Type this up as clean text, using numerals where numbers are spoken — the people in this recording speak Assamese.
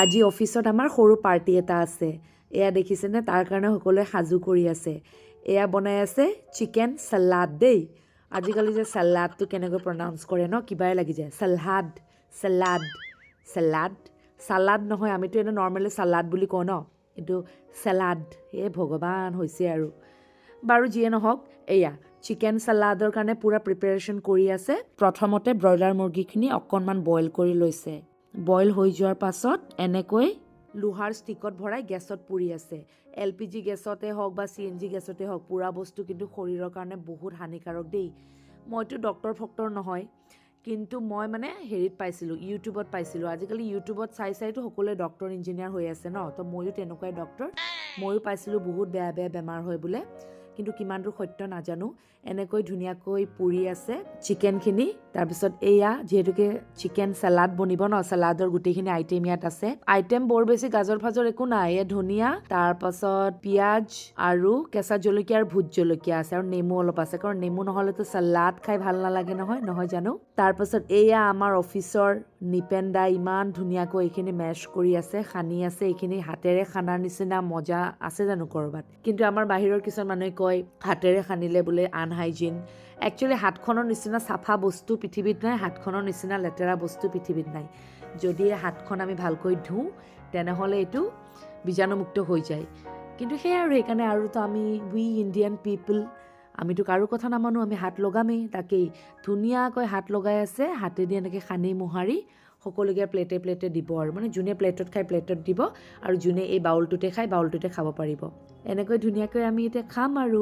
আজি অফিচত আমাৰ সৰু পাৰ্টি এটা আছে এয়া দেখিছেনে তাৰ কাৰণে সকলোৱে সাজু কৰি আছে এয়া বনাই আছে চিকেন সালাড দেই আজিকালি যে সালাডটো কেনেকৈ প্ৰনাউন্স কৰে ন কিবাই লাগি যায় সালাড সালাড সালাড সালাড নহয় আমিতো এনে নৰ্মেলি সালাড বুলি কওঁ ন কিন্তু সালাড এই ভগৱান হৈছে আৰু বাৰু যিয়ে নহওক এয়া চিকেন সালাডৰ কাৰণে পুৰা প্ৰিপাৰেশ্যন কৰি আছে প্ৰথমতে ব্ৰইলাৰ মুৰ্গীখিনি অকণমান বইল কৰি লৈছে বইল হৈ যোৱাৰ পাছত এনেকৈ লোহাৰ ষ্টিকত ভৰাই গেছত পুৰি আছে LPG গেছতে হওক বা CNG গেছতে হওক পুৰা বস্তু কিন্তু শৰীৰৰ কাৰণে বহুত হানিকাৰক দেই মইতো ডক্তৰ নহয় কিন্তু মই মানে হেৰিত পাইছিলোঁ ইউটিউবত পাইছিলোঁ আজিকালি ইউটিউবত চাইতো সকলোৱে ডক্তৰ ইঞ্জিনিয়াৰ হৈ আছে ন তো ময়ো তেনেকুৱাই ডক্তৰ ময়ো পাইছিলোঁ বহুত বেয়া বেমাৰ হয় বোলে কিন্তু কিমান দূৰ সত্য নাজানো এনেকৈ ধুনীয়াকৈ পুৰি আছে চিকেনখিনি তাৰপিছত এয়া যিহেতুকে চিকেন সালাড বনিব ন সালাডৰ গোটেইখিনি আইটেম ইয়াত আছে আইটেম বৰ বেছি গাজৰ ফাজৰ একো নাই এয়া ধনিয়া তাৰপাছত পিঁয়াজ আৰু কেঁচা জলকীয়া আৰু ভোট জলকীয়া আছে আৰু নেমু অলপ আছে কাৰণ নেমু নহ'লেতো সালাড খাই ভাল নালাগে নহয় জানো তাৰপাছত এয়া আমাৰ অফিচৰ নিপেন দা ইমান ধুনীয়াকৈ এইখিনি মেছ কৰি আছে সানি আছে এইখিনি হাতেৰে খানাৰ নিচিনা মজা আছে জানো ক'ৰবাত কিন্তু আমাৰ বাহিৰৰ কিছুমান মানুহে কয় হাতেৰে সানিলে বোলে আনহাইজিন একচুৱেলি হাতখনৰ নিচিনা চাফা বস্তু পৃথিৱীত নাই হাতখনৰ নিচিনা লেতেৰা বস্তু পৃথিৱীত নাই যদি হাতখন আমি ভালকৈ ধুওঁ তেনেহ'লে এইটো বীজাণুমুক্ত হৈ যায় কিন্তু সেয়া আৰু সেইকাৰণে আৰুতো আমি উই ইণ্ডিয়ান পিপল আমিতো কাৰো কথা নামানো আমি হাত লগামেই তাকেই ধুনীয়াকৈ হাত লগাই আছে হাতেদি এনেকৈ সানি মোহাৰি সকলোকে প্লেটে প্লেটে দিব আৰু মানে যোনে প্লেটত খাই প্লেটত দিব আৰু যোনে এই বাউলটোতে খাই বাউলটোতে খাব পাৰিব এনেকৈ ধুনীয়াকৈ আমি এতিয়া খাম আৰু